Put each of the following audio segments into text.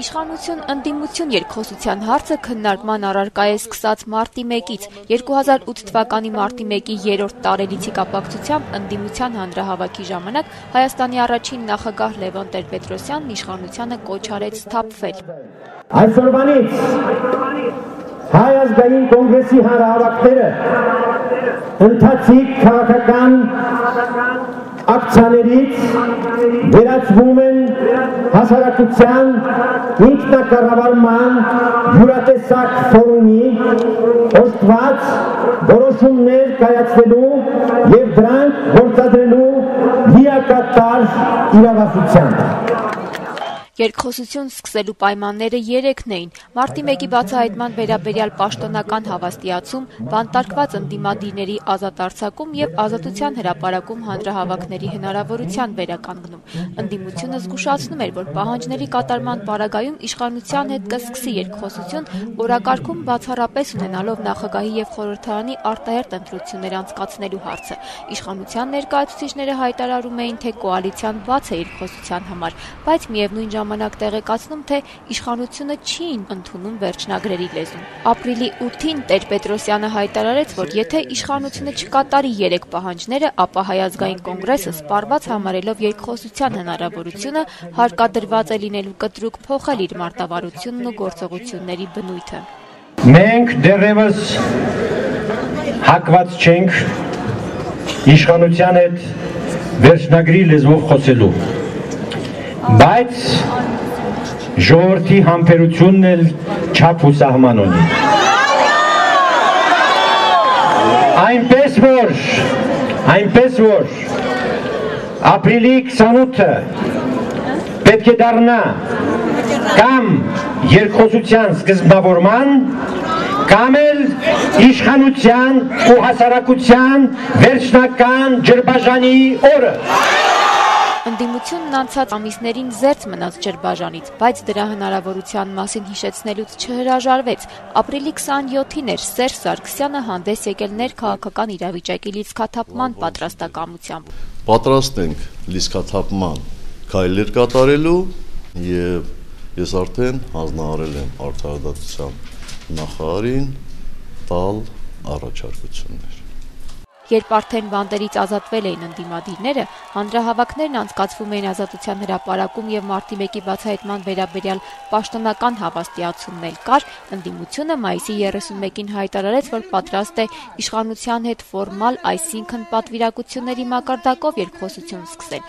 Իշխանություն ընդդիմություն երկխոսության հարցը քննարկման առարկա է սկսած մարտի 1-ից։ 2008 թվականի մարտի 1-ի 3-րդ տարելիցի կապակցությամբ ընդդիմության հանրահավաքի ժամանակ Հայաստանի առաջին նախագահ Լևոն Տեր-Պետրոսյանն իշխանությանը կոչ արեց սթափվել։ Այսօրվանից Հայ ազգային կոնգրեսի հանրահավաքները ընթացիկ քաղաքական ակցիաներից վերածվում են հասարակության ինքնակառավարման յուրատեսակ ֆորումի օժտված որոշումներ կայացնելու եւ դրանք գործադրելու լիակատար իրավասության։ Երկխոսություն սկսելու պայմանները 3-ն էին։ Մարտի 1-ի բացահայտման վերաբերյալ պաշտոնական հավաստիացում, բանտարկված ընդդիմադիրների ազատ արձակում եւ Ազատության հրապարակում հանրահավաքների հնարավորության վերականգնում։ Ընդդիմությունը զգուշացնում էր, որ պահանջների կատարման պարագայում իշխանության հետ կսկսի երկխոսություն, օրակարգում բացառապես ունենալով նախագահի եւ խորհրդարանի արտահերթ ընտրություններ անցկացնելու հարցը։ Իշխանության ներկայացուցիչները հայտարարում էին, թե կոալիցիան բաց է երկխոսության համար, բայց միևնույն ժամանակ տեղեկացնում, թե իշխանությունը չի ընդունում վերջնագրերի լեզուն։ Ապրիլի 8-ին Տեր-Պետրոսյանը հայտարարեց, որ եթե իշխանությունը չկատարի 3 պահանջները, ապա Հայ ազգային կոնգրեսը սպառված համարելով երկխոսության հնարավորությունը հարկադրված է լինելու կտրուկ փոխել իր մարտավարությունն ու գործողությունների բնույթը։ Մենք դեռևս հակված չենք իշխանության հետ վերջնագրի լեզվով խոսելու, բայց ժողովրդի համբերությունն էլ չափ ու սահման ունի։ Այնպես որ ապրիլի 28-ը պետք է դառնա կամ երկխոսության սկզբնավորման, կամ էլ իշխանության ու հասարակության վերջնական ջրբաժանի օրը։ Ընդդիմությունն անցած ամիսներին զերծ մնաց ջրբաժանից, բայց դրա հնարավորության մասին հիշեցնելուց չհրաժարվեց։ Ապրիլի 27-ին էր Սերժ Սարգսյանը հանդես եկել ներքաղաքական իրավիճակի լիցքաթափման պատրաստակամությամբ։ Պատրաստ ենք լիցքաթափման քայլեր կատարելու եւ ես արդեն հանձնարարել եմ արդարադատության նախարարին տալ առաջարկություններ։ Երբ արդեն բանտերից ազատվել էին ընդդիմադիրները, հանրահավաքներն անցկացվում էին Ազատության հրապարակում եւ մարտի 1-ի բացահայտման վերաբերյալ պաշտոնական հավաստիացումն էլ կար, ընդդիմությունը մայիսի 31-ին հայտարարեց, որ պատրաստ է իշխանության հետ ֆորմալ, այսինքն պատվիրակությունների մակարդակով երկխոսություն սկսել։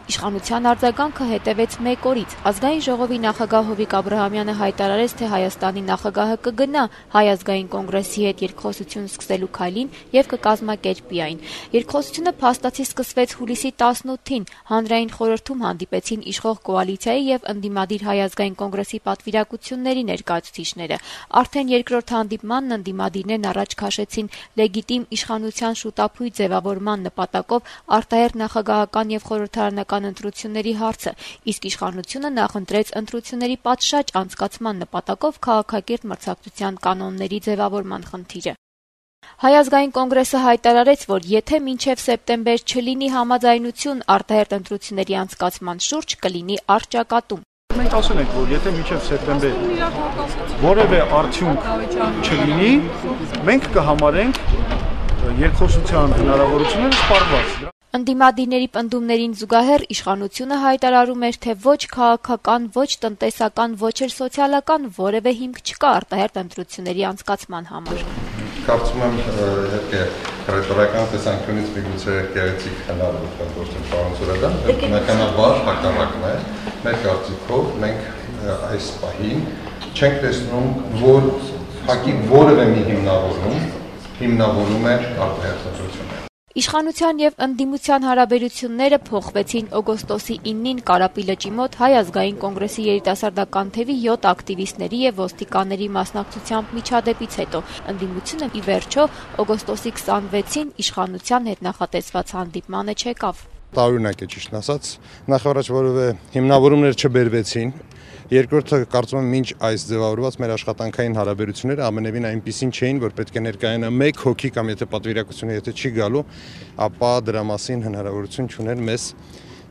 Իշխանության արձագանքը հետևեց 1 օրից։ Ազգային ժողովի նախագահ Հովիկ Աբրահամյանը հայտարարեց, թե Հայաստանի նախագահը կգնա Հայ ազգային կոնգրեսի հետ երկխոսություն սկսելու քայլին եւ կկազմակերպի այն։ Երկխոսությունը փաստացի սկսվեց հուլիսի 18-ին։ Հանրային խորհրդում հանդիպեցին իշխող կոալիցիայի եւ ընդդիմադիր Հայ ազգային կոնգրեսի պատվիրակությունների ներկայացուցիչները։ Արդեն երկրորդ հանդիպմանն ընդդիմադիրներն առաջ քաշեցին լեգիտիմ իշխանության շուտափույթ ձևավորման նպատակով արտահերթ նախագահական եւ խորհրդարանական ընտրությունների հարցը, իսկ իշխանությունը նախընտրեց ընտրությունների պատշաճ անցկացման նպատակով քաղաքակիրթ մրցակցության կանոնների ձևավորման խնդիրը։ Հայ ազգային կոնգրեսը հայտարարեց, որ եթե մինչև սեպտեմբեր չլինի համաձայնություն արտահերթ ընտրությունների անցկացման շուրջ, կլինի առճակատում։ Մենք ասել ենք, որ եթե մինչև սեպտեմբեր որևէ արդյունք չլինի, մենք կհամարենք երկխոսության հնարավորությունները սպառված։ Ընդդիմադիրների պնդումներին զուգահեռ իշխանությունը հայտարարում էր, թե ոչ քաղաքական, ոչ տնտեսական, ոչ էլ սոցիալական որևէ հիմք չկա արտահերթ ընտրությունների անցկացման համար։ Կարծում եմ, իհարկե, ռետորիկական տեսանկյունից միգուցե գեղեցիկ հնարավոր գործել պարոն Սուրեդյան, բնականաբար հակառակն է, մեր կարծիքով մենք այս պահին չենք տեսնում, որ հակի որևէ մի հիմնավորում է արտահերթ ընտրությունները։ Իշխանության եւ ընդդիմության հարաբերությունները փոխվեցին օգոստոսի 9-ին Կարապի լճի մոտ Հայ ազգային կոնգրեսի երիտասարդական թևի 7 ակտիվիստների եւ ոստիկանների մասնակցությամբ միջադեպից հետո ընդդիմությունը ի վերջո օգոստոսի 26-ին իշխանության հետ նախատեսված հանդիպմանը չեկավ։ Տարօրինակ է ճիշտ ասած, նախ-առաջ որևէ հիմնավորումներ չբերվեցին։ Երկրորդը կարծում եմ մինչ այս ձևավորված մեր աշխատանքային հարաբերությունները ամենևին այնպիսին չէին, որ պետք է ներկայանա 1 հոգի կամ եթե պատվիրակությունը եթե չի գալու, ապա դրա մասին հնարավորություն չուներ մեզ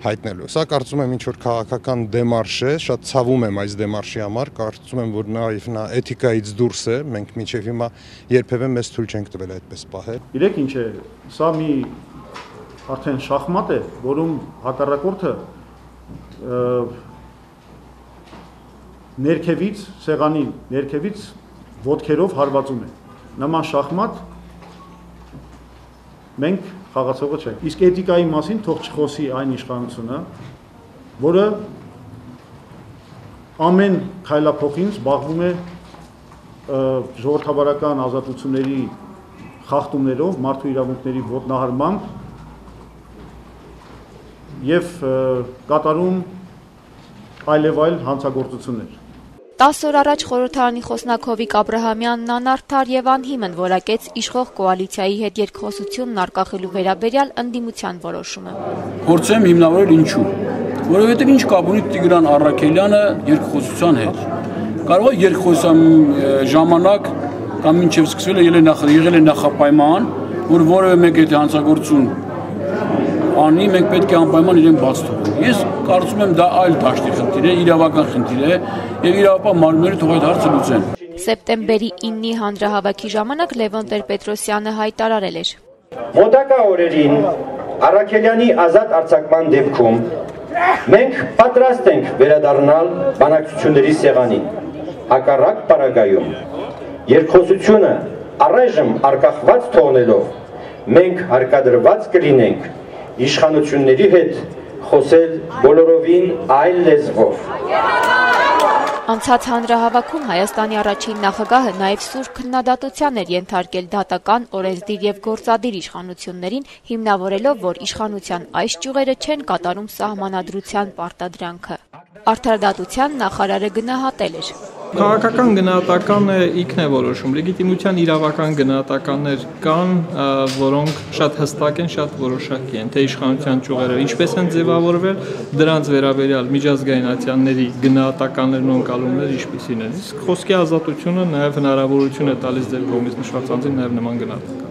հայտնելու։ Սա կարծում եմ ինչ որ քաղաքական դեմարշ է, շատ ցավում եմ այս դեմարշի համար, կարծում եմ որ նաև նա էթիկայից դուրս է, մենք մինչև հիմա երբևէ մեզ թույլ չենք տվել այդպես պահել։ Իրեք ինչ է, սա մի արդեն շախմատ է, որում հակառակորդը ներքևից, սեղանի ներքևից ոտքերով հարվածում է։ Նման շախմատ մենք խաղացողը չենք։ Իսկ էթիկայի մասին թող չխոսի այն իշխանությունը, որը ամեն քայլափոխին զբաղվում է ժողովրդավարական ազատությունների խախտումներով, մարդու իրավունքների ոտնահարմամբ եւ կատարում այլև այլ հանցագործություններ։ 10 օր առաջ խորհրդարանի խոսնակ Հովիկ Աբրահամյանն անարդար եւ անհիմն որակեց իշխող կոալիցիայի հետ երկխոսությունն արկախելու վերաբերյալ ընդդիմության որոշումը։ Փորձեմ հիմնավորել ինչու։ Որովհետեւ ինչ կապ ունի Տիգրան Առաքելյանը երկխոսության հետ։ Կարող է երկխոսության ժամանակ կամ մինչև սկսվել է եղել է նախապայման, որ որևէ մեկ եթե հանցագործություն անի, մենք պետք է անպայման իրեն բաց թողնենք։ Ես կարծում եմ դա այլ դաշտի խնդիր է, իրավական խնդիր է եւ իրավապահ մարմինները թող այդ հարցը լուծեն։ Սեպտեմբերի 9-ի հանրահավաքի ժամանակ Լևոն Տեր-Պետրոսյանը հայտարարել էր. Մոտակա օրերին Առաքելյանի ազատ արձակման դեպքում մենք պատրաստ ենք վերադառնալ բանակցությունների սեղանին։ Հակառակ պարագայում երկխոսությունը առայժմ արկախված թողնելով մենք հարկադրված կլինենք իշխանությունների հետ խոսել բոլորովին այլ լեզվով։ Անցած հանրահավաքում Հայաստանի առաջին նախագահը նաև սուր քննադատության էր ենթարկել դատական, օրենսդիր եւ գործադիր իշխանություններին, հիմնավորելով, որ իշխանության այս ճյուղերը չեն կատարում սահմանադրության պարտադրանքը։ Արդարադատության նախարարը գնահատել էր. Քաղաքական գնահատականը ինքն է որոշում, լեգիտիմության իրավական գնահատականներ կան, որոնք շատ հստակ են, շատ որոշակի են, թե իշխանության ճյուղերը ինչպես են ձևավորվել, դրանց վերաբերյալ միջազգային ատյանների գնահատականներն ու ընկալումները ինչպիսին են։ Իսկ խոսքի ազատությունը նաև հնարավորություն է տալիս ձեր կողմից նշված անձին նաև նման գնահատական